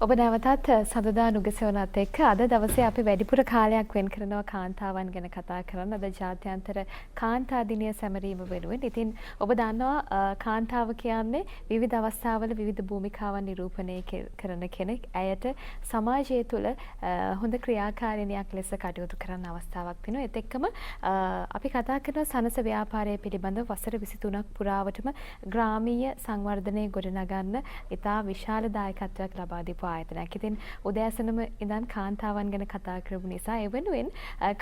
ඔබ නැවතත් සඳුදා නුගසෙවණත් එක්ක අද දවසේ අපි වැඩිපුර කාලයක් වෙන් කරනවා කාන්තාවන් ගැන කතා කරන්න. අද ජාත්‍යන්තර කාන්තා දිනය සැමරීම වෙනුවෙන්. ඉතින් ඔබ දන්නවා කාන්තාව කියන්නේ විවිධ අවස්ථාවල විවිධ භූමිකාවන් නිරූපණය කරන කෙනෙක්. ඇයට සමාජය තුළ හොඳ ක්‍රියාකාරිනියක් ලෙස කටයුතු කරන්න අවස්ථාවක් තියෙනවා. ඒත් එක්කම අපි කතා කරන සනස ව්‍යාපාරය පිළිබඳව වසර 23ක් පුරාවටම ග්‍රාමීය සංවර්ධනය ගොඩනගන්න ඉතා විශාල දායකත්වයක් ලබා දීපු ආයතනයක්. ඉතින් උදෑසනම ඉඳන් කාන්තාවන් ගැන කතා කරපු නිසා ඒ වෙනුවෙන්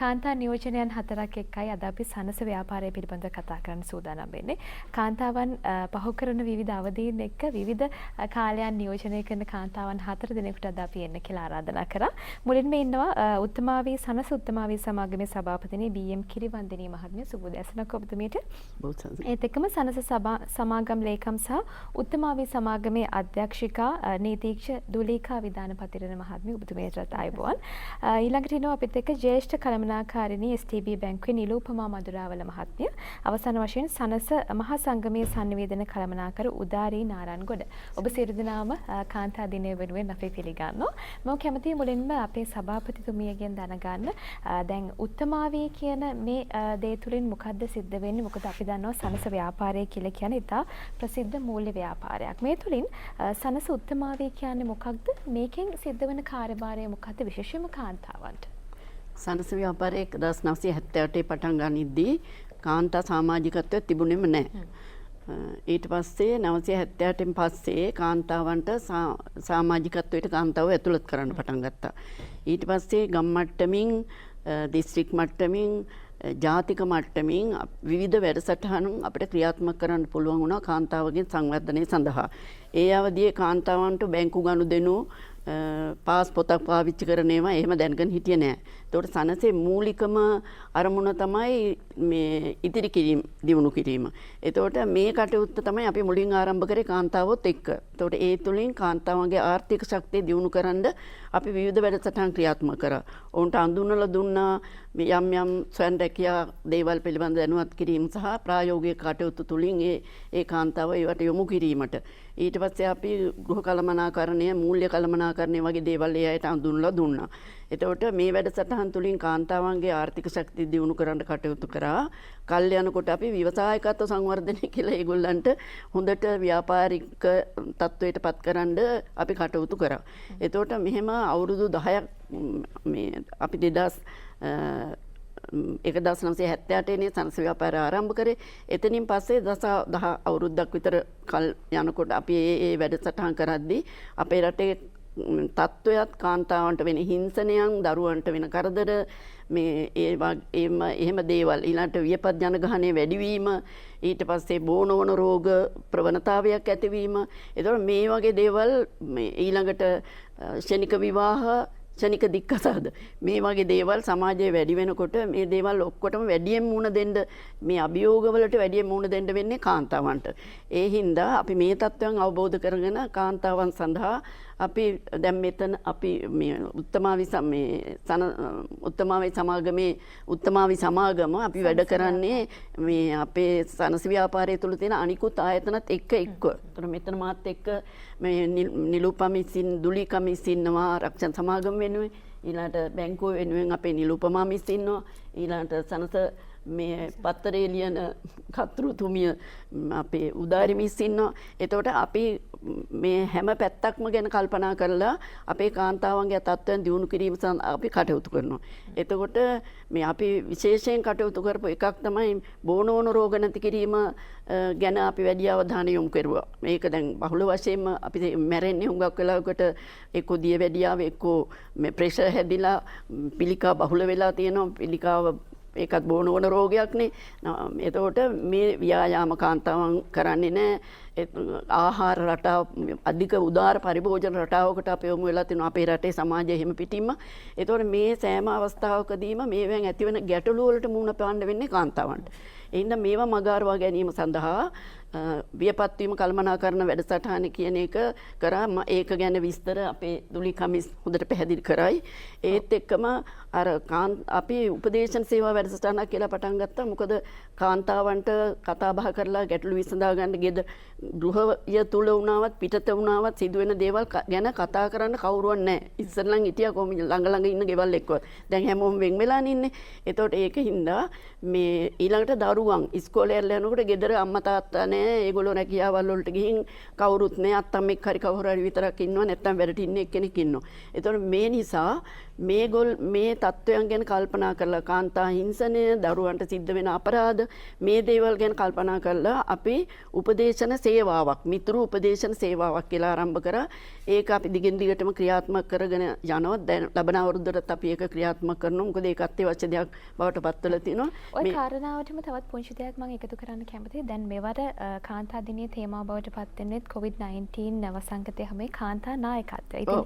කාන්තා නියෝජනයන් 4ක් එක්කයි අද අපි සනස ව්‍යාපාරය පිළිබඳව කතා කරන්න සූදානම් වෙන්නේ. කාන්තාවන් පහු කරන විවිධ අවධීන් එක්ක විවිධ කාලයන් නියෝජනය කරන කාන්තාවන් 4 දෙනෙකුට අද අපි එන්න කියලා ආරාධනා කරා. මුලින්ම ඉන්නවා උත්තමාවී සනස උත්තමාවී සමාගමේ සභාපතිනි බී.එම්. කිරිවන්දනී මහත්මිය. සුබ උදෑසනක් ඔබතුමීට. ඒත් එක්කම සනස සමාගම් ලේකම් සහ උත්තමාවී සමාගමේ අධ්‍යක්ෂිකා නීතිඥ දුලීකා විදානපතිරණ මහත්මිය ඔබතුමියටත් ආයුබෝවන්. ඊළඟට ඉන්නවා අපිත් එක්ක ජ්‍යෙෂ්ඨ කළමනාකාරිණී එස්.ටී.බී. බැංකුවේ නිලූපමා මදුරාවල මහත්මිය. අවසාන වශයෙන් සනස මහා සංගමයේ sannivedana කළමනාකර උදාරී නාරන්ගොඩ. ඔබ සියලු දෙනාම කාන්තා දිනය වෙනුවෙන් අපි පිළිගන්නවා. මම කැමතියි මුලින්ම අපේ සභාපතිතුමියගෙන් දැනගන්න දැන් උත්තමාවී කියන මේ දේ තුලින් මොකද්ද සිද්ධ වෙන්නේ? මොකද අපි දන්නවා සනස ව්‍යාපාරය කියලා කියන්නේ ඉතා ප්‍රසිද්ධ මූල්‍ය ව්‍යාපාරයක්. මේ තුලින් සනස උත්තමාවී කියන්නේ මොකක්ද? මේකෙන් සිද්ධ වෙන කාර්යභාරය මොකක්ද විශේෂයෙන්ම කාන්තාවන්ට? සනස ව්‍යාපාරයේ 1978 පටන් ගනිද්දී කාන්තා සමාජිකත්වය තිබුණෙම නැහැ. ඊට පස්සේ 1978න් පස්සේ කාන්තාවන්ට සමාජිකත්වයට කාන්තාව ඇතුළත් කරන්න පටන් ගත්තා. ඊට පස්සේ ගම් මට්ටමින් දිස්ත්‍රික් මට්ටමින් ජාතික මට්ටමින් විවිධ වැඩසටහන් අපිට ක්‍රියාත්මක කරන්න පුළුවන් වුණා කාන්තාවගේ සංවර්ධනය සඳහා. ඒ අවදියේ කාන්තාවන්ට බැංකු ගනුදෙනු පාස් පොතක් පාවිච්චි කරන ඒවා එහෙම දැනගෙන හිටියේ නෑ. ඒතකොට සනසේ මූලිකම අරමුණ තමයි මේ ඉදිරි කිරීම, දියුණු කිරීම. ඒතකොට මේ කටයුත්ත තමයි අපි මුලින් ආරම්භ කරේ කාන්තාවොත් එක්ක. ඒතකොට ඒ තුලින් කාන්තාවන්ගේ ආර්ථික ශක්තිය දියුණු කරන්න අපි විවිධ වැඩසටහන් ක්‍රියාත්මක කරා. ඔවුන්ට අඳුන්වලා දුන්නා යම් යම් ස්වයං රැකියා දේවල් පිළිබඳ දැනුවත් කිරීම සහ ප්‍රායෝගික කටයුතු තුලින් ඒ කාන්තාව ඒවට යොමු කිරීමට. ඊට පස්සේ අපි ගෘහ කළමනාකරණය, මූල්‍ය කළමනාකරණය වගේ දේවල් ඒ අයට අඳුන්වලා දුන්නා. එතකොට මේ වැඩසටහන් තුලින් කාන්තාවන්ගේ ආර්ථික ශක්තිය දියුණු කරන්න කටයුතු කරා. කල් යනකොට අපි ව්‍යවසායකත්ව සංවර්ධනය කියලා ඒගොල්ලන්ට හොඳට ව්‍යාපාරික තත්වයට පත්කරන්න අපි කටයුතු කරා. එතකොට මෙහෙම අවුරුදු 10ක් මේ අපි 1978 සනස ව්‍යාපාරය ආරම්භ කරේ. එතනින් පස්සේ 10 අවුරුද්දක් විතර කල් යනකොට අපි මේ වැඩසටහන් කරද්දී අපේ රටේ තත්ත්වයක් කාන්තාවන්ට වෙන හිංසනයන්, දරුවන්ට වෙන කරදර, මේ එහෙම දේවල් ඊළඟට වියපත් ජනගහනය වැඩිවීම, ඊට පස්සේ බෝනවන රෝග ප්‍රවණතාවයක් ඇතිවීම. ඒතකොට මේ වගේ දේවල් ඊළඟට ශනික විවාහ, ශනික දික්කසාද මේ වගේ දේවල් සමාජයේ වැඩි වෙනකොට මේ දේවල් ඔක්කොටම වැඩියෙන් මුණ දෙන්න, මේ අභියෝගවලට වැඩියෙන් මුණ දෙන්න වෙන්නේ කාන්තාවන්ට. ඒ හින්දා අපි මේ තත්ත්වයන් අවබෝධ කරගෙන කාන්තාවන් සඳහා අපි දැන් මෙතන අපි මේ උත්තමාවී සමාගම අපි වැඩ කරන්නේ මේ අපේ සනස ව්‍යාපාරය තුළ තියෙන අනිකුත් ආයතනත් එක්ක. ඒතර මෙතන මාත් එක්ක මේ නිලූපමිසින් දුලීකා මිස් ඉන්නවා රක්ෂණ සමාගම වෙනුවෙන්. ඊළඟට බැංකුව වෙනුවෙන් අපේ නිලූපමා මිස් ඉන්නවා. ඊළඟට සනස මේ පත්තරේ ලියන කතෘතුමිය අපේ උදාරි මිස් ඉන්නවා. එතකොට අපි මේ හැම පැත්තක්ම ගැන කල්පනා කරලා අපේ කාන්තාවන්ගේ තත්ත්වයන් දියුණු කිරීම සඳහා අපි කටයුතු කරනවා. එතකොට මේ අපි විශේෂයෙන් කටයුතු කරපු එකක් තමයි බෝනෝන රෝග නැති කිරීම ගැන අපි වැඩි අවධානය යොමු කරුවා. මේක දැන් බහුල වශයෙන්ම අපි මැරෙන්නේ හුඟක් වෙලාවකට එක්ක දියවැඩියාව, එක්ක මේ ප්‍රෙෂර් හැදිලා පිළිකා බහුල වෙලා තියෙනවා. පිළිකාව ඒකත් බෝනවන රෝගයක්නේ. එතකොට මේ ව්‍යායාම කාන්තාවන් කරන්නේ නැහැ. ආහාර රටාව අධික උදාර පරිභෝජන රටාවකට අපි යොමු වෙලා තිනවා අපේ රටේ සමාජය එහෙම පිටින්ම. එතකොට මේ සෑම අවස්ථාවකදීම මේවෙන් ඇතිවන ගැටලු වලට මුහුණ පාන්න වෙන්නේ කාන්තාවන්ට. ඒ හින්දා මේවා මගහරවා ගැනීම සඳහා වියපත් වීම කළමනාකරන වැඩසටහන කියන එක කරා. ඒක ගැන විස්තර අපේ දුලි කමිස් හොඳට පැහැදිලි කරයි. ඒත් එක්කම අර අපි උපදේශන සේවා වැඩසටහනක් කියලා පටන් ගත්තා. මොකද කාන්තාවන්ට කතා බහ කරලා ගැටලු විසඳා ගන්න ගෙද ගෘහය තුල වුණාවත් පිටත වුණාවත් සිදුවෙන දේවල් ගැන කතා කරන්න කවුරුවත් නැහැ. ඉස්සරලන් හිටියා කොහොම ළඟ ඉන්න ගෙවල් එක්ක. දැන් හැමෝම වෙන් වෙලානේ ඉන්නේ. එතකොට ඒකින්දා මේ ඊළඟට දරුවන් ඉස්කෝලේ යනකොට ගෙදර අම්මා තාත්තා නැහැ. ඒගොල්ලෝ රැකියාවල් වලට ගිහින් කවුරුත් නැහැ. අත්තම්මෙක් හරි කවුරු හරි විතරක් ඉන්නවා. නැත්තම් වැඩට ඉන්න එක්කෙනෙක් ඉන්නවා. එතකොට මේ නිසා මේ තත්ත්වයන් ගැන කල්පනා කරලා කාන්තා හිංසනය, දරුවන්ට සිද්ධ වෙන අපරාධ මේ දේවල් ගැන කල්පනා කරලා අපි උපදේශන සේවාවක්, මිතුරු උපදේශන සේවාවක් කියලා ආරම්භ කරා. ඒක අපි දිගින් දිගටම ක්‍රියාත්මක කරගෙන යනවා. දැන් ලබන අවුරුද්දට අපි ඒක ක්‍රියාත්මක කරනවා. මොකද ඒක අත්‍යවශ්‍ය දෙයක් බවට පත් වෙලා තියෙනවා. ඔය කාරණාවටම තවත් පුංචි දෙයක් මම එකතු කරන්න කැමතියි. දැන් මෙවර කාන්තා දිනයේ තේමාව බවට පත් වෙන්නේ COVID-19 වසංගතය හැමේ කාන්තා නායකත්වය. ඉතින්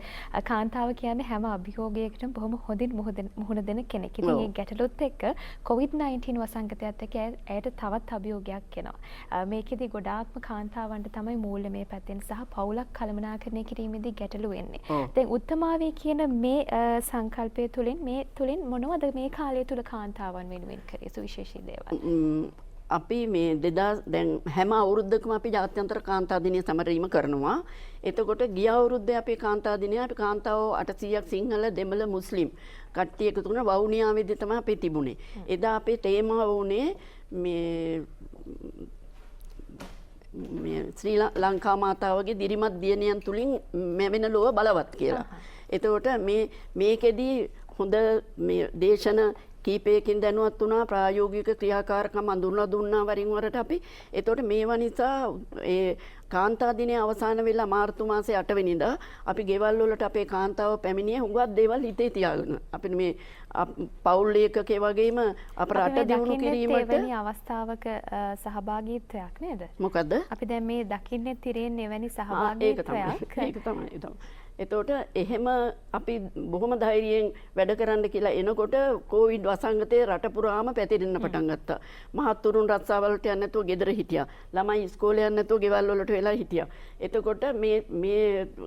කාන්තාව කියන්නේ හැම අභියෝගයකටම බොහොම හොඳින් මුහුණ දෙන කෙනෙක්. ඉතින් මේ ගැටලුත් එක්ක COVID-19 වසංගතයත් එක්ක ඇයට තවත් අභියෝගයක් එනවා. මේකෙදි ගොඩාක්ම කාන්තාවන්ට තමයි මූල්‍යමය පැත්තෙන් සහ පවුලක් කළමනාකරණය කිරීමේදී ගැටලු වෙන්නේ. දැන් උත්තමාවේ කියන මේ සංකල්පය තුලින් මොනවද මේ කාලය තුල කාන්තාවන් වෙනුවෙන් කරේ සුවිශේෂී දේවල්? අපි මේ දැන් හැම අවුරුද්දකම අපි ජාත්‍යන්තර කාන්තා දිනය සමරීම කරනවා. එතකොට ගිය අවුරුද්දේ අපේ කාන්තා දිනය අපි කාන්තාවෝ 800ක් සිංහල, දෙමළ, මුස්ලිම් කට්ටිය එකතු කරන වවුනියාවේදී තමයි අපි තිබුණේ. එදා අපේ තේමාව වුණේ මේ ශ්‍රී ලංකා මාතාවගේ දිරිමත් දියණියන් තුලින් මැවෙන ලොව බලවත් කියලා. එතකොට මේකෙදී හොඳ මේ දේශන කීපයකින් දැනුවත් වුණා, ප්‍රායෝගික ක්‍රියාකාරකම් අඳුන්ලා දුන්නා වරින් වරට අපි. එතකොට මේවා නිසා ඒ කාන්තා දිනයේ අවසාන වෙලා මාර්තු මාසේ 8 වෙනිදා අපි ගෙවල් වලට අපේ කාන්තාව පැමිණියේ හුඟක් දේවල් හිතේ තියාගෙන. අපි මේ පවුල් ඒකකේ වගේම අප රට දියුණු කිරීමට එවැනි අවස්ථාවක සහභාගීත්වයක් නේද? මොකද්ද? අපි දැන් මේ දකින්නේ තිරෙන් එවැනි සහභාගීත්වයක්. ඒක තමයි. එතකොට එහෙම අපි බොහොම ධෛර්යයෙන් වැඩ කරන්න කියලා එනකොට කොවිඩ් වසංගතේ රට පුරාම පැතිරෙන්න පටන් ගත්තා. මහත්තුරුන් රස්සාවලට යන්න නැතුව ගෙදර හිටියා. ළමයි ඉස්කෝලේ යන්න නැතුව ගෙවල් වලට වෙලා හිටියා. එතකොට මේ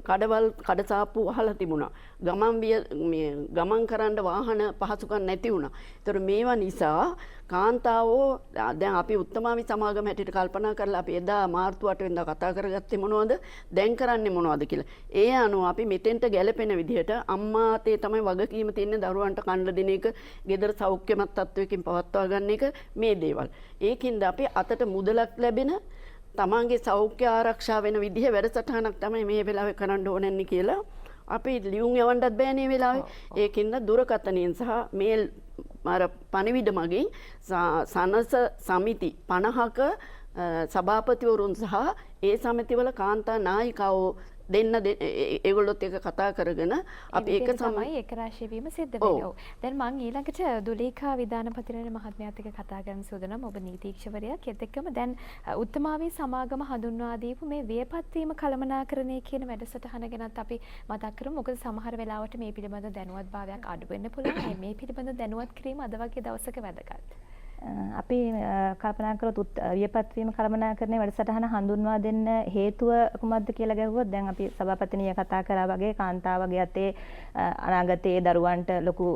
කඩසාප්පු වහලා තිබුණා. ගමන් කරන්න වාහන පහසුකම් නැති වුණා. ඒතර මේවා නිසා කාන්තාවෝ දැන් අපි උත්තමාවි සමාගම හැටියට කල්පනා කරලා අපි එදා මාර්තු 8 වෙනිදා කතා කරගත්තේ මොනවද? දැන් කරන්නේ මොනවද කියලා. ඒ අනුව අපි මෙතෙන්ට ගැලපෙන විදිහට අම්මාතේ තමයි වගකීම තියෙන්නේ දරුවන්ට කන්න දෙන එක, ගෙදර සෞඛ්‍යමත් තත්වයකින් පවත්වා ගන්න එක මේ දේවල්. ඒකින්ද අපි අතට මුදලක් ලැබෙන තමන්ගේ සෞඛ්‍ය ආරක්ෂා වෙන විදිහ වැඩසටහනක් තමයි මේ වෙලාවේ කරන්න ඕනන්නේ කියලා අපි ලියුම් යවන්නත් බෑ මේ වෙලාවේ. ඒකින්ද දුරකථනයෙන් සහ මේල් පණිවිඩ මගින් සනස සමිති 50ක සභාපතිවරුන් සහ ඒ සමිතිවල කාන්තා නායිකාවෝ දෙන්න ඒගොල්ලොත් එක කතා කරගෙන අපි ඒක තමයි ඒක රාශී වීම සිද්ධ වෙන්නේ. ඔව්. දැන් මම ඊළඟට දුලීකා විදානපතිරණ මහත්මයාත් එක්ක කතා කරන්න සූදානම්. ඔබ නීතිඥවරියක්. ඒත් එක්කම දැන් උත්තමාවේ සමාගම හඳුන්වා දීපු මේ වියපත් වීම කළමනාකරණය කියන වැඩසටහන ගැනත් අපි මතක් කරමු. මොකද සමහර වෙලාවට මේ පිළිබඳ දැනුවත්භාවයක් අඩු වෙන්න පුළුවන්. මේ පිළිබඳ දැනුවත් කිරීම අද වගේ දවසක වැදගත්. අපි කල්පනා කරොත් වියපත් වීම කළමනාකරණය වැඩසටහන හඳුන්වා දෙන්න හේතුව කුමක්ද කියලා ගැහුවොත් දැන් අපි සභාපතිනිය කතා කරා වගේ කාන්තාවගේ අතේ අනාගතයේ දරුවන්ට ලොකු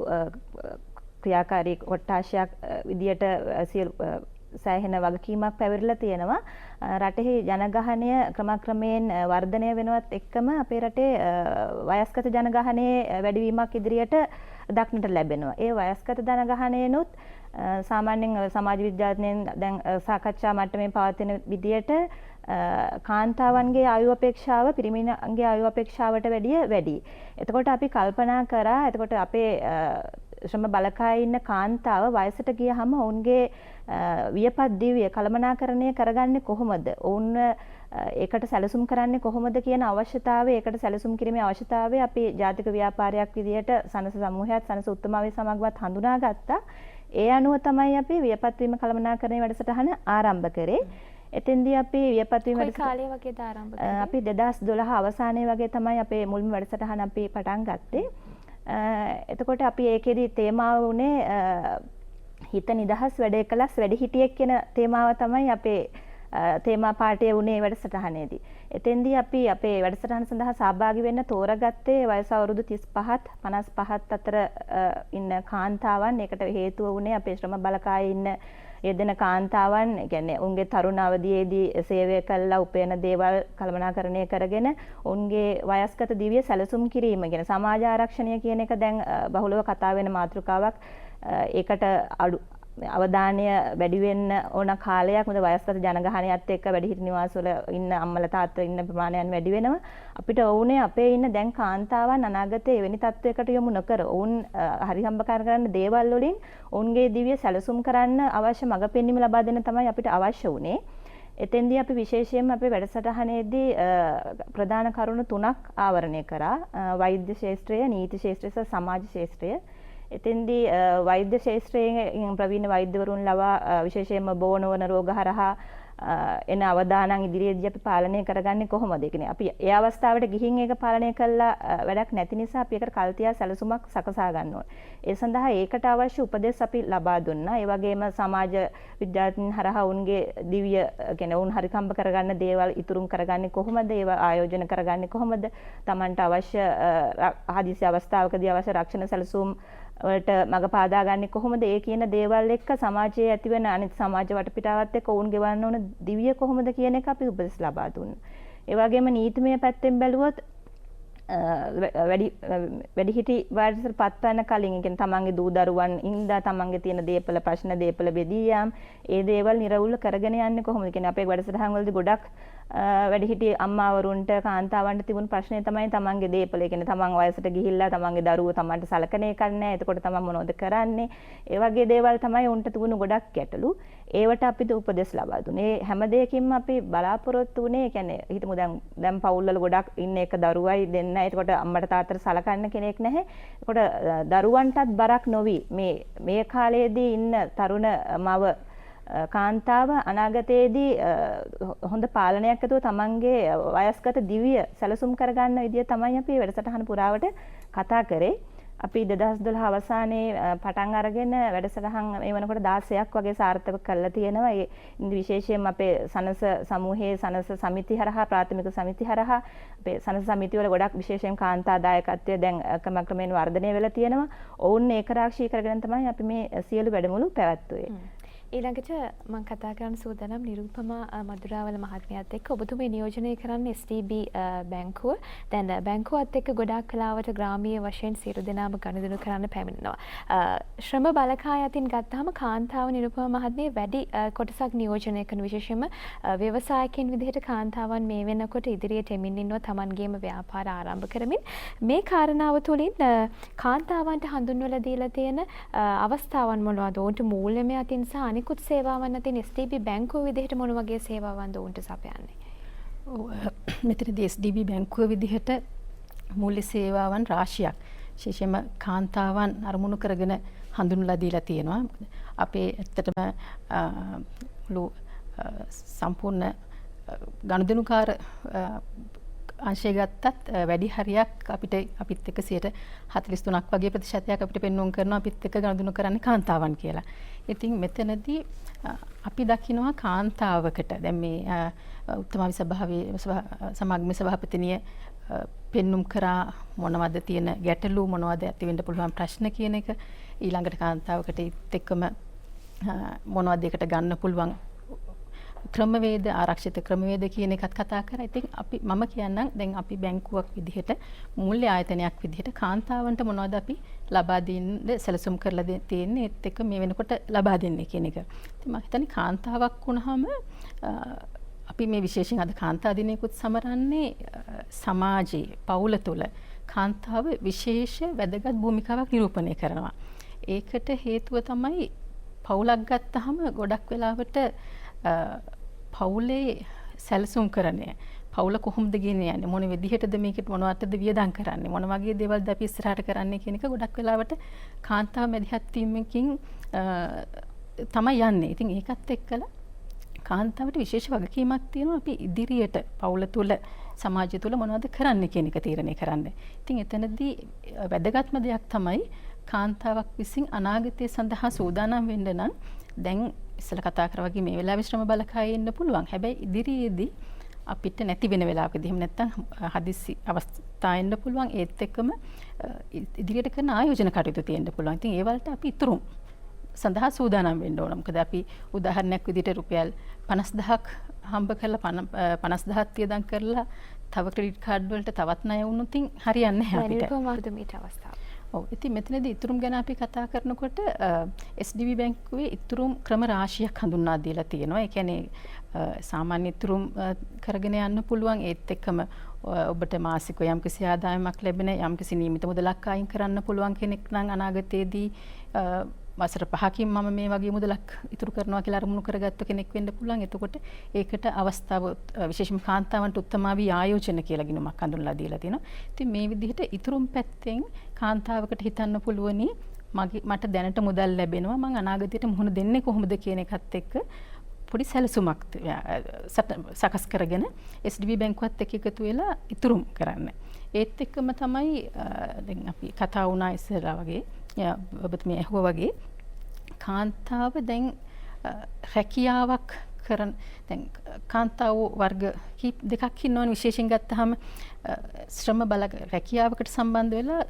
ක්‍රියාකාරී කොට්ටාශයක් විදියට සෑහෙන වගකීමක් පැවරිලා තියෙනවා. රටෙහි ජනගහනය ක්‍රමක්‍රමයෙන් වර්ධනය වෙනවත් එක්කම අපේ රටේ වයස්ගත ජනගහනයේ වැඩිවීමක් ඉදිරියට දක්නට ලැබෙනවා. ඒ වයස්ගත ජනගහනයනොත් සාමාන්‍යයෙන් සමාජ විද්‍යාඥයන් දැන් සාකච්ඡා මට්ටමේ පවතින විදියට කාන්තාවන්ගේ ආයු අපේක්ෂාව පිරිමින්ගේ ආයු අපේක්ෂාවට වැඩිය වැඩි. එතකොට අපි කල්පනා කරා එතකොට අපේ ශ්‍රම බලකායේ ඉන්න කාන්තාව වයසට ගියහම ඔවුන්ගේ වියපත් දිවිය කළමනාකරණය කරගන්නේ කොහොමද? ඔවුන් ඒකට සැලසුම් කරන්නේ කොහොමද කියන අවශ්‍යතාවය, ඒකට සැලසුම් කිරීමේ අවශ්‍යතාවය අපි ජාතික ව්‍යාපාරයක් විදියට සනස සමූහයත් සනස උත්තමාවේ සමගවත් හඳුනාගත්තා. ඒ අනුව තමයි අපි වියපත් වීම කළමනාකරණය වැඩසටහන ආරම්භ කරේ. එතෙන්දී අපි වියපත් වීම කාලය වගේද ආරම්භ කරේ? අපි 2012 අවසානයේ වගේ තමයි අපේ මුල්ම වැඩසටහන අපි පටන් ගත්තේ. එතකොට අපි ඒකෙදි තේමාව වුණේ හිත නිදහස් වැඩ එකලස් වැඩිහිටියෙක් කියන තේමාව තමයි අපේ තේමා පාඨය වුණේ වැඩසටහනේදී. එතෙන්දී අපි අපේ වැඩසටහන සඳහා සහභාගී වෙන්න තෝරාගත්තේ වයස අවුරුදු 35ත් 55ත් අතර ඉන්න කාන්තාවන්. ඒකට හේතුව වුණේ අපේ ශ්‍රම බලකායේ ඉන්න යෙදෙන කාන්තාවන්, ඒ කියන්නේ උන්ගේ තරුණ අවදියේදී සේවය කළා උපයන දේවල් කළමනාකරණය කරගෙන උන්ගේ වයස්ගත දිවිය සැලසුම් කිරීම කියන සමාජ ආරක්ෂණය කියන එක දැන් බහුලව කතා වෙන මාතෘකාවක්. ඒකට අවධානය වැඩි වෙන්න ඕන කාලයක්. මොකද වයස්ගත ජනගහනයත් එක්ක වැඩිහිටි නිවාසවල ඉන්න අම්මලා තාත්තලා ඉන්න ප්‍රමාණයන් වැඩි වෙනවා. අපිට ඕනේ අපේ ඉන්න දැන් කාන්තාවන් අනාගතයේ එවැනි තත්වයකට යොමු නොකර ඔවුන් හරිහම්බ කරගන්න දේවල් වලින් ඔවුන්ගේ දිවිය සැලසුම් කරන්න අවශ්‍ය මඟ පෙන්වීම ලබා දෙන්න තමයි අපිට අවශ්‍ය වුණේ. එතෙන්දී අපි විශේෂයෙන්ම අපේ වැඩසටහනේදී ප්‍රධාන කරුණු 3ක් ආවරණය කරා. වෛද්‍ය ශාස්ත්‍රය, නීති ශාස්ත්‍රය සහ සමාජ ශාස්ත්‍රය. එතෙන්දී වෛද්‍ය ශාස්ත්‍රයෙන් ප්‍රවීණ වෛද්‍යවරුන් ලවා විශේෂයෙන්ම බෝනවන රෝග හරහා එන අවදානම් ඉදිරියේදී අපි පාලනය කරගන්නේ කොහොමද? ඒ කියන්නේ අපි ඒ අවස්ථාවට ගිහින් ඒක පාලනය කළා වැඩක් නැති නිසා අපි ඒකට කල්තියා සැලසුමක් සකසා ගන්න ඕනේ. ඒ සඳහා ඒකට අවශ්‍ය උපදෙස් අපි ලබා දුන්නා. ඒ වගේම සමාජ විද්‍යාඥයන් හරහා උන්ගේ දිව්‍ය කියන්නේ උන් හරිකම්බ කරගන්න දේවල් ඉතුරුම් කරගන්නේ කොහොමද? ඒවා ආයෝජන කරගන්නේ කොහොමද? Tamanට අවශ්‍ය හදිසි අවස්ථාවකදී අවශ්‍ය රක්ෂණ සැලසුම් වලට මඟ පාදා ගන්නේ කොහොමද? ඒ කියන දේවල් එක්ක සමාජයේ ඇතිවෙන අනිත් සමාජ වටපිටාවත් එක්ක ඔවුන් ගෙවන්න ඕන දිවිය කොහොමද කියන එක අපි උපදෙස් ලබා දුන්නා. ඒ වගේම නීතිමය පැත්තෙන් බැලුවොත් වැඩිහිටි වයසට පත්වන්න කලින්, ඒ කියන්නේ තමන්ගේ දූ දරුවන් ඉඳලා තමන්ගේ තියෙන දේපල ප්‍රශ්න දේපල බෙදී යාම, ඒ දේවල් නිර්වුල් කරගෙන යන්නේ කොහොමද? කියන්නේ අපේ වැඩසටහන් වලදී ගොඩක් වැඩිහිටි අම්මාවරුන්ට කාන්තාවන්ට තිබුණු ප්‍රශ්නේ තමයි තමන්ගේ දේපල. ඒ කියන්නේ තමන් වයසට ගිහිල්ලා තමන්ගේ දරුවෝ තමන්ට සලකන එකක් නැහැ. එතකොට තමන් මොනවද කරන්නේ? ඒ වගේ දේවල් තමයි උන්ට තිබුණු ගොඩක් ගැටලු. ඒවට අපිට උපදෙස් ලබා දුන්නේ. ඒ හැම දෙයකින්ම අපි බලාපොරොත්තු වුණේ, ඒ කියන්නේ හිතමු දැන් පවුල්වල ගොඩක් ඉන්න එක දරුවයි දෙන්න. එතකොට අම්මට තාත්තට සලකන්න කෙනෙක් නැහැ. එතකොට දරුවන්ටත් බරක් නොවි මේ කාලයේදී ඉන්න තරුණ මව කාන්තාව අනාගතයේදී හොඳ පාලනයක් ඇතුව තමන්ගේ වයස්ගත දිවිය සැලසුම් කරගන්න විදිය තමයි අපි වැඩසටහන පුරාවට කතා කරේ. අපි 2012 අවසානයේ පටන් අරගෙන වැඩසටහන් මේ වෙනකොට 16ක් වගේ සාර්ථක කරලා තියෙනවා. ඒ විශේෂයෙන්ම අපේ සනස සමූහයේ සනස සමිති හරහා, ප්‍රාථමික සමිති හරහා අපේ සනස සමිති වල ගොඩක් විශේෂයෙන් කාන්තා දායකත්වය දැන් ක්‍රමක්‍රමයෙන් වර්ධනය වෙලා තියෙනවා. ඔවුන් ඒකරාශී කරගෙන තමයි අපි මේ සියලු වැඩමුළු පැවැත්වුවේ. ඊළඟට මම කතා කරන්න සූදානම් නිරුපමා මදුරාවල මහත්මියත් එක්ක. ඔබතුමී නියෝජනය කරන්නේ STB බැංකුව. දැන් බැංකුවත් එක්ක ගොඩාක් කලාවට ග්‍රාමීය වශයෙන් සියලු දෙනාම ගනුදෙනු කරන්න පැමිණෙනවා. ශ්‍රම බලකාය අතින් ගත්තාම කාන්තාව නිරුපමා මහත්මිය වැඩි කොටසක් නියෝජනය කරන, විශේෂයෙන්ම ව්‍යවසායකින් විදිහට කාන්තාවන් මේ වෙනකොට ඉදිරියට එමින් ඉන්නවා තමන්ගේම ව්‍යාපාර ආරම්භ කරමින්. මේ කාරණාව තුළින් කාන්තාවන්ට හඳුන්වලා දීලා තියෙන අවස්ථාවන් මොනවද? ඔවුන්ට මූල්‍යමය අතින් සහ නිකුත් සේවාවන් අතින් STB බැංකුව විදිහට මොන වගේ සේවාවන්ද ඔවුන්ට සපයන්නේ? මෙතනදී STB බැංකුව විදිහට මූල්‍ය සේවාවන් රාශියක් විශේෂයෙන්ම කාන්තාවන් අරමුණු කරගෙන හඳුන්වලා දීලා තියෙනවා. අපේ ඇත්තටම සම්පූර්ණ ගනුදෙනුකාර අංශය ගත්තත් වැඩි හරියක් අපිත් එක්ක 43ක් වගේ ප්‍රතිශතයක් අපිට පෙන්වුම් කරනවා අපිත් එක්ක ගනුදෙනු කරන්නේ කාන්තාවන් කියලා. ඉතින් මෙතනදී අපි දකිනවා කාන්තාවකට දැන් මේ උත්තමාවි සභාවේ සමාගම සභාපතිනිය පෙන්වුම් කරා මොනවද තියෙන ගැටලු, මොනවද ඇති වෙන්න පුළුවන් ප්‍රශ්න කියන එක. ඊළඟට කාන්තාවකට එක්කම මොනවද ඒකට ගන්න පුළුවන් ක්‍රමවේද, ආරක්ෂිත ක්‍රමවේද කියන එකත් කතා කරා. ඉතින් මම කියන්නම් දැන් අපි බැංකුවක් විදිහට මූල්‍ය ආයතනයක් විදිහට කාන්තාවන්ට මොනවද අපි ලබා දෙන්න සැලසුම් කරලා තියෙන්නේ, ඒත් එක්ක මේ වෙනකොට ලබා දෙන්නේ කියන එක. ඉතින් මම හිතන්නේ කාන්තාවක් වුණාම අපි මේ විශේෂයෙන් අද කාන්තා දිනයකුත් සමරන්නේ සමාජයේ පවුල තුළ කාන්තාව විශේෂ වැදගත් භූමිකාවක් නිරූපණය කරනවා. ඒකට හේතුව තමයි පවුලක් ගත්තාම ගොඩක් වෙලාවට පවුලේ සැලසුම් කරන්නේ. පවුල කොහොමද ගෙනියන්නේ, මොන විදිහටද මේකට මොනවටද වියදම් කරන්නේ, මොන වගේ දේවල්ද අපි ඉස්සරහට කරන්නේ කියන එක ගොඩක් වෙලාවට කාන්තාව මැදිහත් වීමකින් තමයි යන්නේ. ඉතින් ඒකත් එක්කලා කාන්තාවට විශේෂ වගකීමක් තියෙනවා අපි ඉදිරියට පවුල තුල සමාජය තුල මොනවද කරන්න කියන එක තීරණය කරන්න. ඉතින් එතනදී වැදගත්ම දෙයක් තමයි කාන්තාවක් විසින් අනාගතය සඳහා සූදානම් වෙන්න නම් දැන් ඉස්සෙල්ලා කතා කරා වගේ මේ වෙලාවේ ශ්‍රම බලකායේ ඉන්න පුළුවන්. හැබැයි ඉදිරියේදී අපිට නැති වෙන වෙලාවකදී එහෙම නැත්නම් හදිස්සි අවස්ථා එන්න පුළුවන්. ඒත් එක්කම ඉදිරියට කරන ආයෝජන කටයුතු තියෙන්න පුළුවන්. ඉතින් ඒ වලට අපි ඉතුරු සඳහා සූදානම් වෙන්න ඕන. මොකද අපි උදාහරණයක් විදිහට රුපියල් 50000ක් හම්බ කරලා 50000ක් තියදම් කරලා තව ක්‍රෙඩිට් කාඩ් වලට තවත් ණය වුණොත් හරියන්නේ නැහැ අපිට. නිරුපමාද මේට අවස්ථාව. ඔව්. ඉතින් මෙතනදී ඉතුරුම් ගැන අපි කතා කරනකොට SDB බැංකුවේ ඉතුරුම් ක්‍රම රාශියක් හඳුන්වා දීලා තියෙනවා. ඒ කියන්නේ සාමාන්‍ය ඉතුරුම් කරගෙන යන්න පුළුවන්. ඒත් එක්කම ඔබට මාසිකව යම්කිසි ආදායමක් ලැබෙන යම්කිසි නියමිත මුදලක් අයින් කරන්න පුළුවන් කෙනෙක් නම් අනාගතයේදී වසර 5කින් මම මේ වගේ මුදලක් ඉතුරු කරනවා කියලා අරමුණු කරගත්ත කෙනෙක් වෙන්න පුළුවන්. එතකොට ඒකට අවස්ථාව විශේෂයෙන්ම කාන්තාවන්ට උත්තමාවී ආයෝජන කියලා ගිණුමක් හඳුන්වලා දීලා තියෙනවා. ඉතින් මේ විදිහට ඉතුරුම් පැත්තෙන් කාන්තාවකට හිතන්න පුළුවනි මට දැනට මුදල් ලැබෙනවා මම අනාගතයට මුහුණ දෙන්නේ කොහොමද කියන එකත් එක්ක පොඩි සැලසුමක් සකස් කරගෙන SDB බැංකුවත් එක්ක එකතු වෙලා ඉතුරුම් කරන්න. ඒත් එක්කම තමයි දැන් අපි කතා වුණා ඉස්සරලා වගේ ඔබතුමිය ඇහුවා වගේ කාන්තාව දැන් රැකියාවක් කරන දැන් කාන්තාව වර්ග දෙකක් ඉන්නවනේ විශේෂයෙන් ගත්තාම ශ්‍රම බල රැකියාවකට සම්බන්ධ වෙලා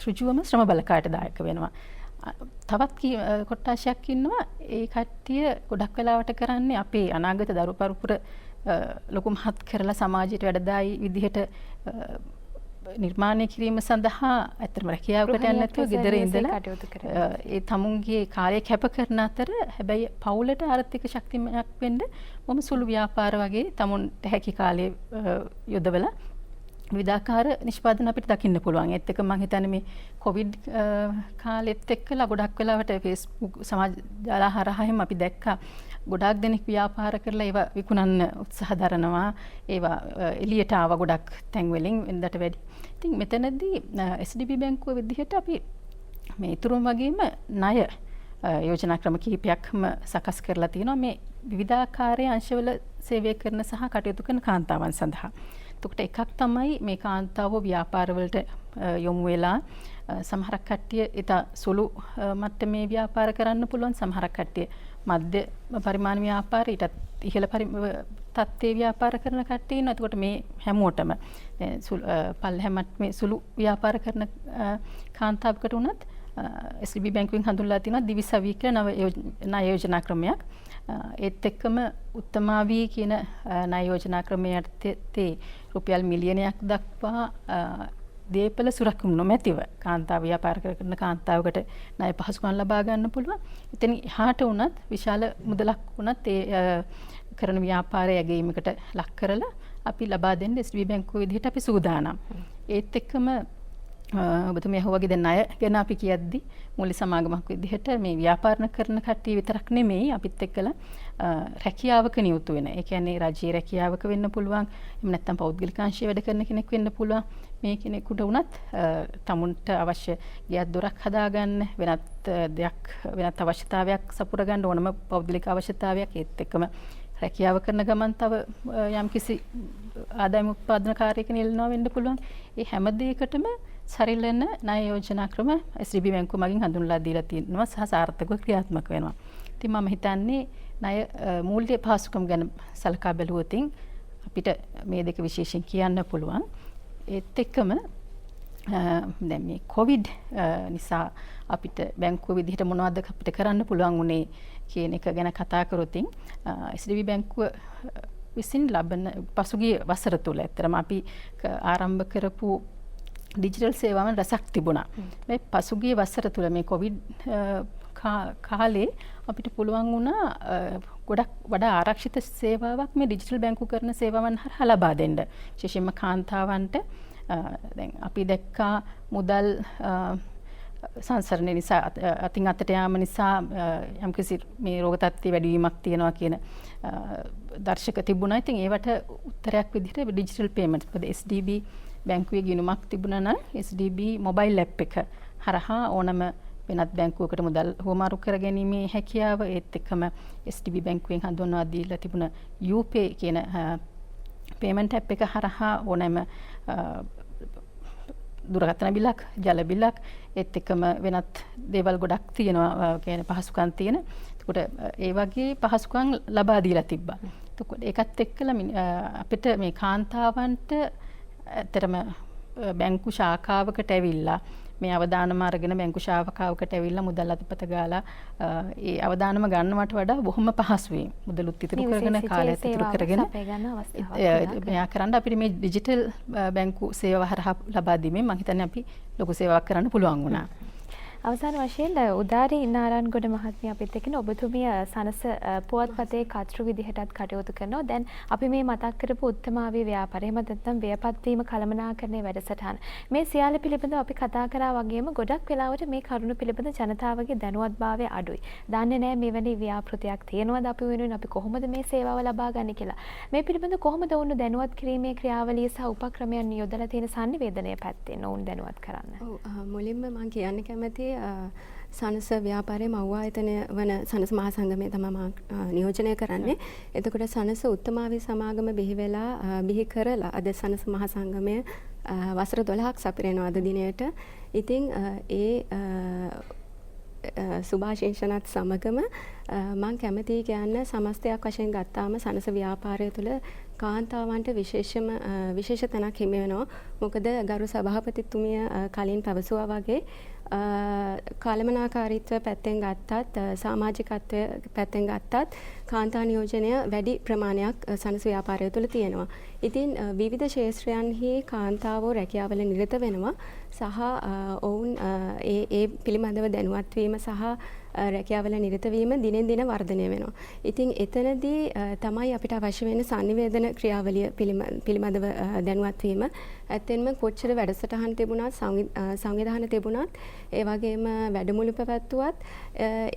ඍජුවම ශ්‍රම බලකායට දායක වෙනවා. තවත් කොට්ටාශයක් ඉන්නවා ඒ කට්ටිය ගොඩක් වෙලාවට කරන්නේ අපේ අනාගත දරු පරපුර ලොකු මහත් කරලා සමාජයට වැඩදායි විදිහට නිර්මාණය කිරීම සඳහා ඇත්තටම රැකියාවකට යන්නේ නැතුව ගෙදර ඉඳලා ඒ තමුන්ගේ කාර්ය කැප කරන අතර හැබැයි පවුලට ආර්ථික ශක්තිමයක් වෙන්න මොම සුළු ව්‍යාපාර වගේ තමුන්ට හැකි කාලේ යොදවලා විවිධාකාර නිෂ්පාදන අපිට දකින්න පුළුවන්. ඒත් එක්ක මම හිතන්නේ මේ කොවිඩ් කාලෙත් එක්කලා ගොඩක් වෙලාවට Facebook සමාජ ජාල හරහා අපි දැක්කා ගොඩාක් දෙනෙක් ව්‍යාපාර කරලා ඒවා විකුණන්න උත්සාහ දරනවා. ඒවා එළියට ආව ගොඩක් තැන් වලින් වෙනදට වැඩි. ඉතින් මෙතනදී SDB බැංකුව විදිහට අපි මේ ඉතුරුම වගේම ණය යෝජනා ක්‍රම කිහිපයක්ම සකස් කරලා තියෙනවා මේ විවිධාකාරයේ අංශවල සේවය කරන සහ කටයුතු කරන කාන්තාවන් සඳහා. එතකොට එකක් තමයි මේ කාන්තාව ව්‍යාපාරවලට යොමු වෙලා සමහරක් කට්ටිය ඊට සුළු මට්ටමේ ව්‍යාපාර කරන්න පුළුවන්. සමහරක් කට්ටිය මධ්‍ය පරිමාණ ව්‍යාපාර ඊටත් ඉහළ තත්ත්වයේ ව්‍යාපාර කරන කට්ටිය ඉන්නවා. එතකොට මේ හැමෝටම පල්ලෙහා මට්ටමේ සුළු ව්‍යාපාර කරන කාන්තාවකට උනත් SDB බැංකුවෙන් හඳුන්වලා තියෙනවා දිවිසවි කියලා ණය යෝජනා ක්‍රමයක්. ඒත් එක්කම උත්තමාවී කියන ණය යෝජනා ක්‍රමයට රුපියල් මිලියනයක් දක්වා දේපල සුරක්කුම් නොමැතිව කාන්තාව ව්‍යාපාර කරන කාන්තාවකට ණය පහසුකම් ලබා ගන්න පුළුවන්. එතන එහාට උනත් විශාල මුදලක් උනත් ඒ කරන ව්‍යාපාරය ඇගීමකට ලක් කරලා අපි ලබා දෙන්න SDB බැංකුව විදිහට අපි සූදානම්. ඒත් එක්කම ඔබතුමිය අහුවාගේ දැන් ණය ගැන අපි කියද්දි මූල්‍ය සමාගමක් විදිහට මේ ව්‍යාපාරණ කරන කට්ටිය විතරක් නෙමෙයි අපිත් එක්කලා රැකියාවක නියුතු වෙන. ඒ කියන්නේ රාජ්‍ය රැකියාවක වෙන්න පුළුවන්. එහෙම නැත්නම් පෞද්ගලික අංශයේ වැඩ කරන කෙනෙක් වෙන්න පුළුවන්. මේ කෙනෙකුට උනත් තමුන්ට අවශ්‍ය ගියක් දොරක් හදාගන්න වෙනත් අවශ්‍යතාවයක් සපුර ගන්න ඕනම පෞද්ගලික අවශ්‍යතාවයක් ඒත් එක්කම රැකියාව කරන ගමන් තව යම්කිසි ආදායම උත්පාදන කාර්යයක නියැලෙනවා වෙන්න පුළුවන්. ඒ හැම දෙයකටම සරිලන ණය යෝජනා ක්‍රම SDB බැංකුව මගින් හඳුන්වලා දීලා තියෙනවා සහ සාර්ථකව ක්‍රියාත්මක වෙනවා. ඉතින් මම හිතන්නේ ණය මූල්‍ය පහසුකම් ගැන සලකා බැලුවොත් අපිට මේ දෙක විශේෂයෙන් කියන්න පුළුවන්. ඒත් එක්කම දැන් මේ කොවිඩ් නිසා අපිට බැංකුව විදිහට මොනවද අපිට කරන්න පුළුවන් උනේ කියන එක ගැන කතා කරොත් SDB බැංකුව විසින් ලබන පසුගිය වසර තුල ඇත්තටම අපි ආරම්භ කරපු ඩිජිටල් සේවාවන් රසක් තිබුණා. මේ පසුගිය වසර තුල මේ කොවිඩ් කාලේ අපිට පුළුවන් වුණා ගොඩක් වඩා ආරක්ෂිත සේවාවක් මේ ඩිජිටල් බැංකු කරන සේවාවන් හරහා ලබා දෙන්න. විශේෂයෙන්ම කාන්තාවන්ට දැන් අපි දැක්කා මුදල් සංසරණය නිසා අතින් අතට යාම නිසා යම්කිසි මේ රෝග තත්ත්වයේ වැඩිවීමක් තියෙනවා කියන දර්ශක තිබුණා. ඉතින් ඒවට උත්තරයක් විදිහට ඩිජිටල් පේමන්ට්ස් පද SDB බැංකුවේ ගිණුමක් තිබුණා නම් SDB මොබයිල් ඇප් එක හරහා ඕනම වෙනත් බැංකුවකට මුදල් හුවමාරු කර ගැනීමේ හැකියාව ඒත් එක්කම SDB බැංකුවෙන් හඳුන්වා දීලා තිබුණ UPay කියන පේමන්ට් ඇප් එක හරහා ඕනෑම දුරකථන බිලක්, ජල බිලක් ඒත් එක්කම වෙනත් දේවල් ගොඩක් තියෙනවා කියන පහසුකම් තියෙන. එතකොට ඒ වගේ පහසුකම් ලබා දීලා තිබ්බා. එතකොට ඒකත් එක්කලා අපිට මේ කාන්තාවන්ට ඇත්තටම බැංකු ශාඛාවකට ඇවිල්ලා මේ අවදානම අරගෙන බැංකු ශාඛාවකට ඇවිල්ලා මුදල් අතපත ගාලා ඒ අවදානම ගන්නවට වඩා බොහොම පහසුවෙන් මුදලුත් ඉතුරු කරගෙන කාලයත් ඉතුරු කරගෙන මෙයා කරන්න අපිට මේ ඩිජිටල් බැංකු සේවාව හරහා ලබා දීමෙන් මම හිතන්නේ අපි ලොකු සේවාවක් කරන්න පුළුවන් වුණා. අවසාන වශයෙන් උදාරි නාරායන්ගොඩ මහත්මිය අපිත් එක්කන ඔබතුමිය සනස පුවත්පතේ කර්තෘ විදිහටත් කටයුතු කරනවා. දැන් අපි මේ මතක් කරපු උත්තමාවී ව්‍යාපාරය එහෙම නැත්නම් ව්‍යාපත් වීම කළමනාකරණයේ වැඩසටහන. මේ සියල්ල පිළිබඳව අපි කතා කරා වගේම ගොඩක් වෙලාවට මේ කරුණු පිළිබඳ ජනතාවගේ දැනුවත්භාවය අඩුයි. දන්නේ නැහැ මෙවැනි ව්‍යාපෘතියක් තියෙනවද අපි වෙනුවෙන් අපි කොහොමද මේ සේවාව ලබා ගන්න කියලා. මේ පිළිබඳව කොහොමද ඔවුන් දැනුවත් කිරීමේ ක්‍රියාවලිය සහ උපක්‍රමයන් යොදලා තියෙන sannivedanaya පැත්තෙන් ඔවුන් දැනුවත් කරන්න. ඔව් මුලින්ම මම කියන්න කැමතියි සනස ව්‍යාපාරයේ මව් ආයතනය වන සනස මහා සංගමය තමයි මම නියෝජනය කරන්නේ. එතකොට සනස උත්තමාවී සමාගම බිහි කරලා අද සනස මහා සංගමය වසර 12ක් සපිරෙනවා අද දිනයට. ඉතින් ඒ සුභාශිංසනත් සමගම මම කැමතියි කියන්න සමස්තයක් වශයෙන් ගත්තාම සනස ව්‍යාපාරය තුළ කාන්තාවන්ට විශේෂ තැනක් හිමි වෙනවා. මොකද ගරු සභාපතිතුමිය කලින් පැවසුවා වගේ කළමනාකාරීත්වය පැත්තෙන් ගත්තත් සමාජිකත්වය පැත්තෙන් ගත්තත් කාන්තා නියෝජනය වැඩි ප්‍රමාණයක් සනස ව්‍යාපාරය තුළ තියෙනවා. ඉතින් විවිධ ක්ෂේත්‍රයන්හි කාන්තාවෝ රැකියාවල නිරත වෙනවා සහ ඔවුන් ඒ පිළිබඳව දැනුවත් වීම සහ රැකියාවල නිරත වීම දිනෙන් දින වර්ධනය වෙනවා. ඉතින් එතනදී තමයි අපිට අවශ්‍ය වෙන sannivedana ක්‍රියාවලිය පිළිබඳව දැනුවත් වීම. ඇත්තෙන්ම කොච්චර වැඩසටහන් තිබුණත් සංවිධාන තිබුණත් ඒ වගේම වැඩමුළු පැවැත්වුවත්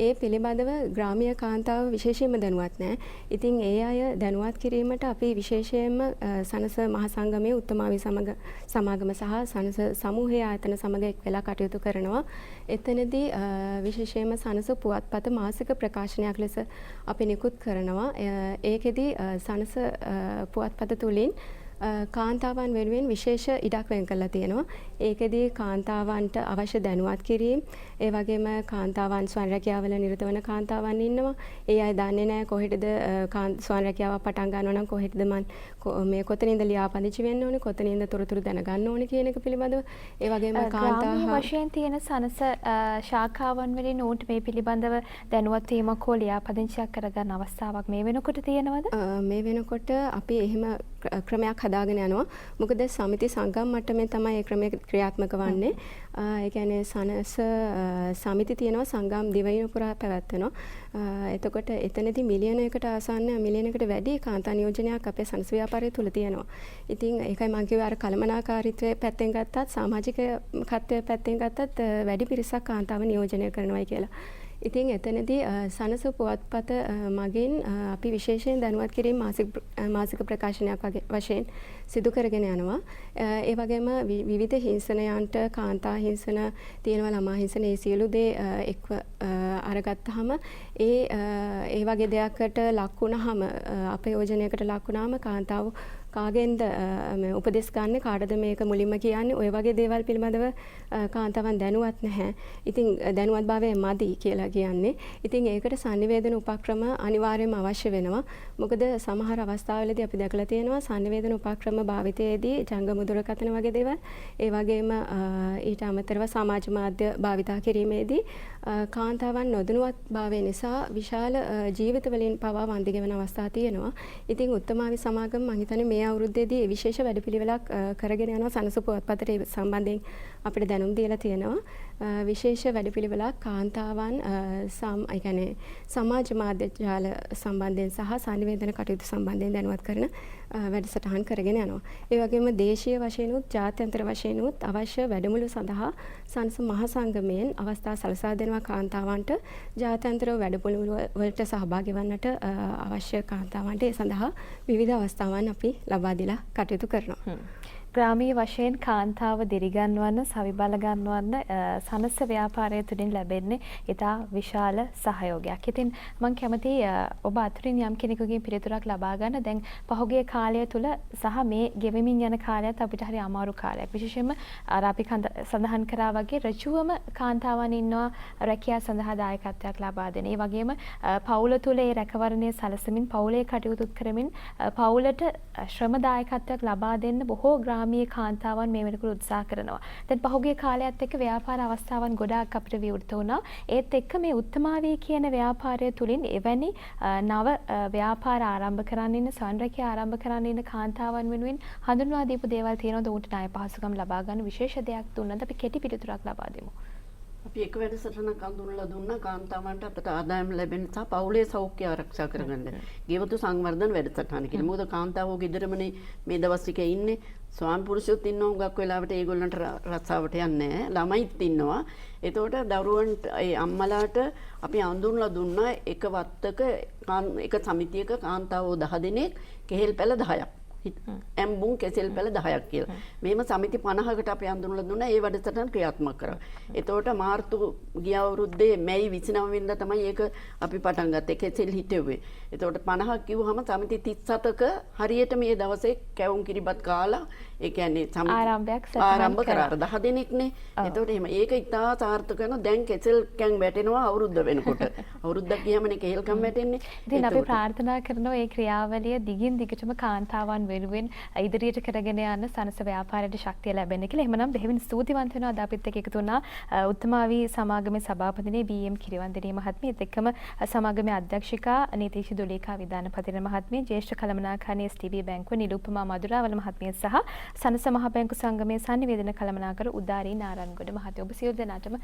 ඒ පිළිබඳව ග්‍රාමීය කාන්තාව විශේෂයෙන්ම දැනුවත් නැහැ. ඉතින් ඒ අය දැනුවත් කිරීමට අපි විශේෂයෙන්ම සනස මහ සංගමයේ උත්තමාවී සමාගම සහ සනස සමූහයේ ආයතන සමග එක් වෙලා කටයුතු කරනවා. එතනදී විශේෂයෙන්ම සනස පුවත්පත මාසික ප්‍රකාශනයක් ලෙස අපි නිකුත් කරනවා. ඒකෙදි සනස පුවත්පත තුලින් කාන්තාවන් වෙනුවෙන් විශේෂ ඉඩක් වෙන් කරලා තියෙනවා. ඒකෙදී කාන්තාවන්ට අවශ්‍ය දැනුවත් කිරීම, ඒ වගේම කාන්තාවන් ස්වයං රැකියාවල නිරත වන කාන්තාවන් ඉන්නවා. ඒ අය දන්නේ නැහැ කොහෙටද ස්වයං රැකියාව පටන් ගන්නවා නම් කොහෙටද මේ කොතනින්ද ලියාපදිංචි වෙන්න ඕනේ, කොතනින්ද තොරතුරු දැනගන්න ඕනේ කියන එක පිළිබඳව. ඒ වගේම ග්‍රාමීය වශයෙන් තියෙන සනස ශාඛාවන් වලින් උන්ට මේ පිළිබඳව දැනුවත් වීමක් හෝ ලියාපදිංචියක් කරගන්න අවස්ථාවක් මේ වෙනකොට තියෙනවද? මේ වෙනකොට අපි එහෙම ක්‍රමයක් හදාගෙන යනවා. මොකද සමිති සංගම් මට්ටමේ තමයි මේ ක්‍රමය ක්‍රියාත්මක වන්නේ. ඒ කියන්නේ සනස සමිති තියෙනවා, සංගම් දිවයින පුරා පැවැත්වෙනවා. එතකොට එතනදී මිලියනයකට ආසන්න මිලියනයකට වැඩි කාන්තා නියෝජනයක් අපේ සනස ව්‍යාපාරය තුල තියෙනවා. ඉතින් ඒකයි මම කිව්වේ අර කළමනාකාරීත්වයේ පැත්තෙන් ගත්තත් සමාජිකත්වයේ පැත්තෙන් ගත්තත් වැඩි පිරිසක් කාන්තාව නියෝජනය කරනවායි කියලා. ඉතින් එතනදී සනස පුවත්පත මගින් අපි විශේෂයෙන් දැනුවත් කිරීම මාසික ප්‍රකාශනයක් වශයෙන් සිදු කරගෙන යනවා. ඒ වගේම විවිධ හිංසනයන්ට කාන්තා හිංසන තියෙනවා, ළමා හිංසන, ඒ සියලු දේ එක්ව අරගත්තාම ඒ වගේ දෙයකට ලක් වුණාම අපයෝජනයකට ලක් වුණාම කාන්තාව කාගෙන්ද උපදෙස් ගන්න, කාටද මේක මුලින්ම කියන්නේ, ඔය වගේ දේවල් පිළිබඳව කාන්තාවන් දැනුවත් නැහැ. ඉතින් දැනුවත්භාවය මදි කියලා කියන්නේ. ඉතින් ඒකට sannivedana උපක්‍රම අනිවාර්යයෙන්ම අවශ්‍ය වෙනවා. මොකද සමහර අවස්ථාවලදී අපි දැකලා තියෙනවා sannivedana උපක්‍රම භාවිතයේදී ජංගම දුරකථන වගේ දේවල්, ඒ වගේම ඊට අමතරව සමාජ මාධ්‍ය භාවිතා කිරීමේදී කාන්තාවන් නොදැනුවත්භාවය නිසා විශාල ජීවිත වලින් පවා වන්දි ගෙවන අවස්ථා තියෙනවා. ඉතින් උත්තමාවි සමාගම මම හිතන්නේ මේ අවුරුද්දේදී විශේෂ වැඩපිළිවෙලක් කරගෙන යනවා. සනස පුවත්පතට සම්බන්ධයෙන් අපිට දැනුම් දීලා තියෙනවා. විශේෂ වැඩපිළිවෙලක් කාන්තාවන් ඒ කියන්නේ සමාජ මාධ්‍ය ජාල සම්බන්ධයෙන් සහ sannivedana කටයුතු සම්බන්ධයෙන් දැනුවත් කරන වැඩසටහන් කරගෙන යනවා. ඒ වගේම දේශීය වශයෙන් උත් ජාත්‍යන්තර වශයෙන් උත් අවශ්‍ය වැඩමුළු සඳහා සනස මහ සංගමයෙන් අවස්ථා සලසා දෙනවා කාන්තාවන්ට. ජාත්‍යන්තර වැඩමුළු වලට සහභාගී වන්නට අවශ්‍ය කාන්තාවන්ට ඒ සඳහා විවිධ අවස්ථාවන් අපි ලබා දීලා කටයුතු කරනවා. ග්‍රාමීය වශයෙන් කාන්තාව දිරිගන්වන්න සවිබල ගන්වන්න සනස ව්‍යාපාරය තුළින් ලැබෙන්නේ ඉතා විශාල සහයෝගයක්. ඉතින් මම කැමති ඔබ අතුරින් යම් කෙනෙකුගෙන් පිළිතුරක් ලබා ගන්න. දැන් පහුගිය කාලය තුල සහ මේ ගෙවෙමින් යන කාලයත් අපිට හරි අමාරු කාලයක්. විශේෂයෙන්ම අර අපි සඳහන් කරා වගේ රජුවම කාන්තාවන් ඉන්නවා රැකියාව සඳහා දායකත්වයක් ලබා දෙන. ඒ වගේම පවුල තුල ඒ රැකවරණය සැලසමින් පවුලේ කටයුතු කරමින් පවුලට ශ්‍රම දායකත්වයක් ලබා දෙන්න බොහෝ ග්‍රාමීය කාන්තාවන් මේ වෙනකොට උත්සාහ කරනවා. දැන් පහුගිය කාලයත් එක්ක ව්‍යාපාර අවස්ථාවන් ගොඩාක් අපිට විවෘත වුණා. ඒත් එක්ක මේ උත්තමාවී කියන ව්‍යාපාරය තුලින් එවැනි නව ව්‍යාපාර ආරම්භ කරන්න ඉන්න සංරැකිය ආරම්භ කරන්න ඉන්න කාන්තාවන් වෙනුවෙන් හඳුන්වා දීපු දේවල් තියෙනවද? උන්ට ණය පහසුකම් ලබා ගන්න විශේෂ දෙයක් දුන්නද? අපි කෙටි පිළිතුරක් ලබා දෙමු. අපි එක වැඩසටහනක් අඳුනලා දුන්නා කාන්තාවන්ට අපට ආදායම් ලැබෙන සහ පවුලේ සෞඛ්‍ය ආරක්ෂා කරගන්න. ගෙවතු සංවර්ධන වැඩසටහන කියලා. මොකද කාන්තාවෝ ගෙදරමනේ මේ දවස් ටිකේ ඉන්නේ. ස්වාමි පුරුෂයොත් ඉන්නවා හුඟක් වෙලාවට ඒගොල්ලන්ට රස්සාවට යන්නේ නැහැ. ළමයිත් ඉන්නවා. එතකොට දරුවන්ට ඒ අම්මලාට අපි අඳුනලා දුන්නා එක වත්තක එක සමිතියක කාන්තාවෝ 10 දෙනෙක් කෙහෙල් පැල 10ක්. ඇම්බුම් කෙසෙල් පැල 10ක් කියලා. මේම සමිති 50කට අපි අඳුනලා දුන්නා ඒ වැඩසටහන ක්‍රියාත්මක කරා. එතකොට මාර්තු ගිය අවුරුද්දේ මැයි 29 වෙනිදා තමයි ඒක අපි පටන් ගත්තේ කෙසෙල් හිටෙව්වේ. එතකොට 50ක් කිව්වහම සමිති 37ක හරියට මේ දවසේ කැවුම් කිරිබත් කාලා ඒ කියන්නේ ආරම්භ කරා 10 දෙනෙක්නේ. එතකොට එහෙම ඒක ඉතා සාර්ථක වෙනවා. දැන් කෙසෙල් කැන් වැටෙනවා අවුරුද්ද වෙනකොට. අවුරුද්දක් ගියාමනේ කෙහෙල් කැන් වැටෙන්නේ. ඉතින් අපි ප්‍රාර්ථනා කරනවා මේ ක්‍රියාවලිය දිගින් දිගටම කාන්තාවන් වෙනුවෙන් ඉදිරියට කරගෙන යන සනස ව්‍යාපාරයට ශක්තිය ලැබෙන්න කියලා. එහෙමනම් බෙහෙවින් ස්තුතිවන්ත වෙනවා අද අපිත් එක්ක එකතු වුණා උත්තමාවී සමාගමේ සභාපතිනි බී.එම් කිරිවන්දනී මහත්මිය. එක්කම සමාගමේ අධ්‍යක්ෂිකා නීතිශී දුලීකා විදානපතින මහත්මිය, ජ්‍යෙෂ්ඨ කළමනාකාරී එස්.ටී.බී බැංකුවේ නිලුපමා මදුරාවල මහත්මිය සහ සනස මහ බැංකු සංගමේ සංනිවේදන කළමනාකරු උදාරී නාරන්ගොඩ මහත්මිය. ඔබ සියලු දෙනාටම